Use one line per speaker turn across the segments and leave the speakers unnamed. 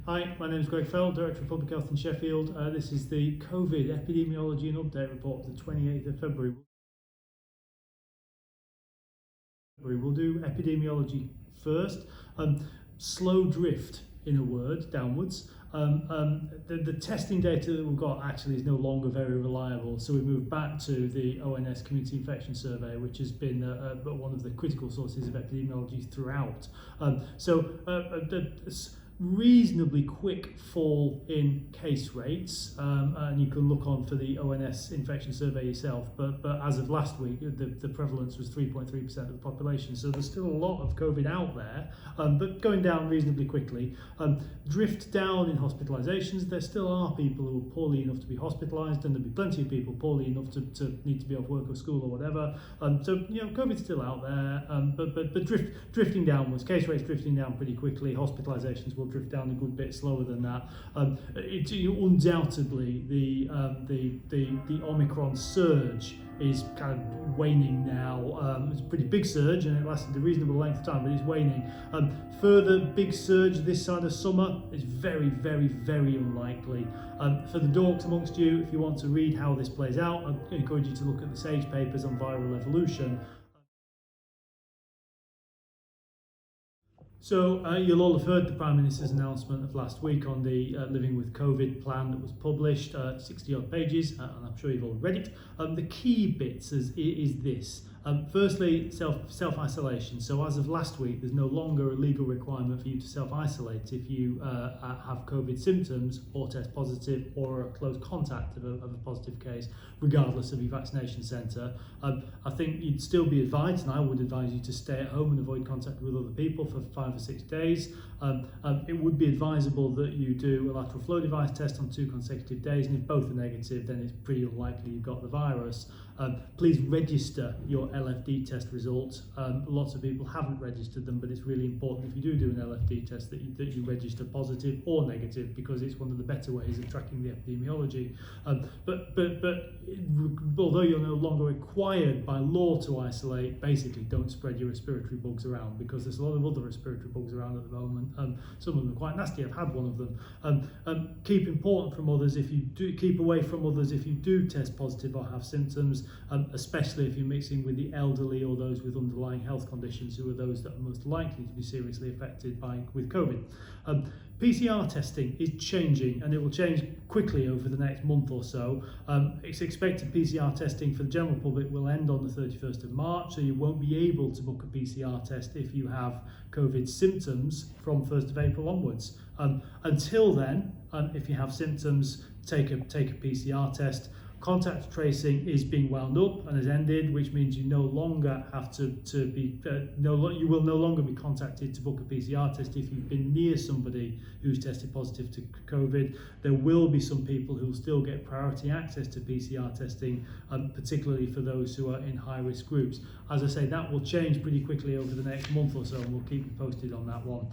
Hi, my name is Greg Feld, Director of Public Health in Sheffield. This is the COVID Epidemiology and Update Report of the 28th of February. We'll do epidemiology first. Slow drift, in a word, downwards. The testing data that we've got actually is no longer very reliable, so we move back to the ONS Community Infection Survey, which has been one of the critical sources of epidemiology throughout. Reasonably quick fall in case rates, and you can look on for the ONS infection survey yourself, but as of last week the prevalence was 3.3% of the population, so there's still a lot of COVID out there, but going down reasonably quickly. Drift down in hospitalisations. There still are people who are poorly enough to be hospitalised, and there'll be plenty of people poorly enough to need to be off work or school or whatever, so COVID's still out there, but drifting downwards, case rates drifting down pretty quickly. Hospitalisations will drift down a good bit slower than that. Undoubtedly the Omicron surge is kind of waning now. It's a pretty big surge and it lasted a reasonable length of time, but it's waning. Further big surge this side of summer is very, very, very unlikely. For the dorks amongst you, if you want to read how this plays out, I encourage you to look at the SAGE papers on viral evolution. So you'll all have heard the Prime Minister's announcement of last week on the Living with COVID plan that was published, 60 odd pages, and I'm sure you've all read it. The key bits is this. Firstly, self-isolation. So as of last week, there's no longer a legal requirement for you to self-isolate if you have COVID symptoms or test positive or are a close contact of a positive case, regardless of your vaccination centre. I think you'd still be advised, and I would advise you to stay at home and avoid contact with other people for 5 or 6 days. It would be advisable that you do a lateral flow device test on 2 consecutive days, and if both are negative, then it's pretty unlikely you've got the virus. Please register your LFD test results. Lots of people haven't registered them, but it's really important if you do an LFD test that you register positive or negative, because it's one of the better ways of tracking the epidemiology. But although you're no longer required by law to isolate, basically don't spread your respiratory bugs around, because there's a lot of other respiratory bugs around at the moment. Some of them are quite nasty. I've had one of them. Keep important from others if you do. Keep away from others if you do test positive or have symptoms, especially if you're mixing with the elderly or those with underlying health conditions, who are those that are most likely to be seriously affected with COVID. PCR testing is changing, and it will change quickly over the next month or so. It's expected PCR testing for the general public will end on the 31st of March, so you won't be able to book a PCR test if you have COVID symptoms from 1st of April onwards. Until then, if you have symptoms, take a PCR test. Contact tracing is being wound up and has ended, which means you no longer have you will no longer be contacted to book a PCR test if you've been near somebody who's tested positive to COVID. There will be some people who will still get priority access to PCR testing, particularly for those who are in high-risk groups. As I say, that will change pretty quickly over the next month or so, and we'll keep you posted on that one.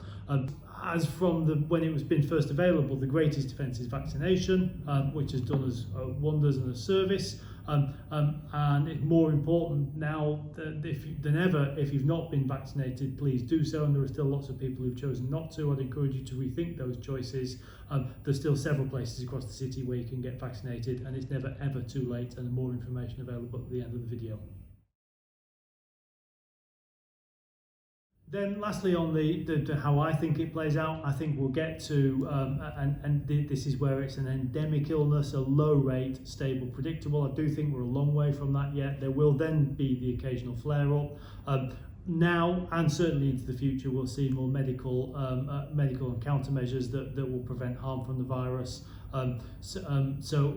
As from when it was been first available, the greatest defence is vaccination, which has done us wonders and a service, and it's more important now than ever. If you've not been vaccinated, please do so, and there are still lots of people who've chosen not to. I'd encourage you to rethink those choices. There's still several places across the city where you can get vaccinated, and it's never ever too late, and more information available at the end of the video. Then lastly, on the how I think it plays out, I think we'll get to, this is where it's an endemic illness, a low rate, stable, predictable. I do think we're a long way from that yet. There will then be the occasional flare-up. Now and certainly into the future, we'll see more medical and countermeasures that will prevent harm from the virus. So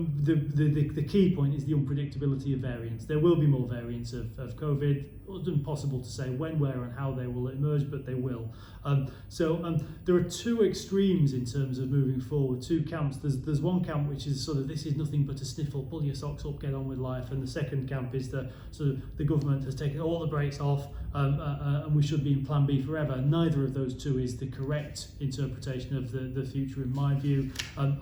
the key point is the unpredictability of variants. There will be more variants of COVID. It's impossible to say when, where and how they will emerge, but they will. There are 2 extremes in terms of moving forward, 2 camps. There's one camp which is sort of, this is nothing but a sniffle, pull your socks up, get on with life, and the second camp is the government has taken all the brakes off, and we should be in plan B forever. Neither of those 2 is the correct interpretation of the future in my view.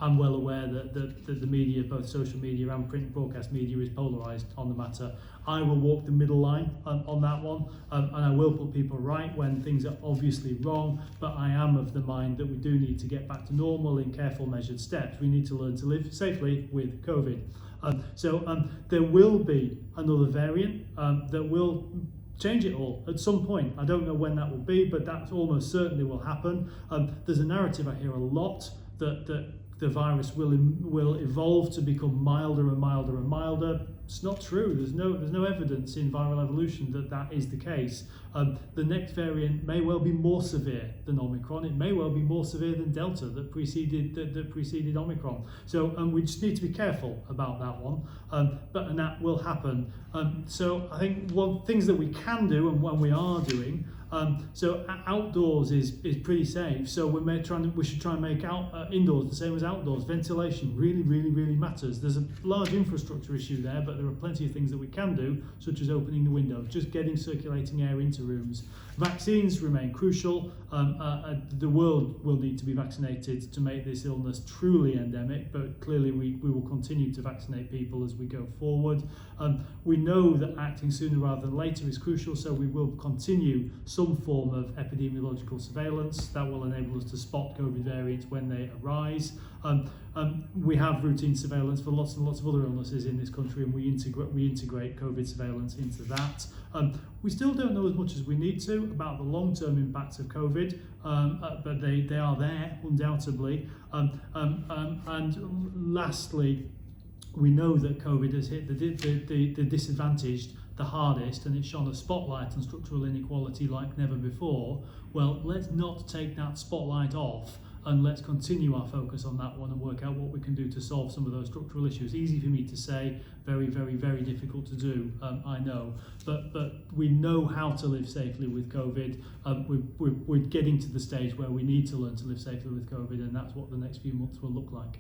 I'm well aware that the media, both social media and print broadcast media, is polarised on the matter. I will walk the middle line on that one, and I will put people right when things are obviously wrong, but I am of the mind that we do need to get back to normal in careful, measured steps. We need to learn to live safely with COVID. So there will be another variant that will change it all at some point. I don't know when that will be, but that almost certainly will happen. There's a narrative I hear a lot that the virus will evolve to become milder and milder and milder. It's not true. There's no evidence in viral evolution that is the case. The next variant may well be more severe than Omicron. It may well be more severe than Delta that preceded Omicron. So we just need to be careful about that one. And that will happen. So I think things that we can do and when we are doing. So outdoors is pretty safe. So we should try and make indoors the same as outdoors. Ventilation really matters. There's a large infrastructure issue there, but there are plenty of things that we can do, such as opening the windows, just getting circulating air into rooms. Vaccines remain crucial. The world will need to be vaccinated to make this illness truly endemic, but clearly we will continue to vaccinate people as we go forward. We know that acting sooner rather than later is crucial, so we will continue some form of epidemiological surveillance that will enable us to spot COVID variants when they arise. We have routine surveillance for lots and lots of other illnesses in this country, and we integrate COVID surveillance into that. We still don't know as much as we need to about the long-term impacts of COVID, but they are there undoubtedly. And lastly, we know that COVID has hit the disadvantaged the hardest, and it's shone a spotlight on structural inequality like never before. Well, let's not take that spotlight off, and let's continue our focus on that one and work out what we can do to solve some of those structural issues. Easy for me to say, very difficult to do, I know, but we know how to live safely with COVID. We're getting to the stage where we need to learn to live safely with COVID, and that's what the next few months will look like.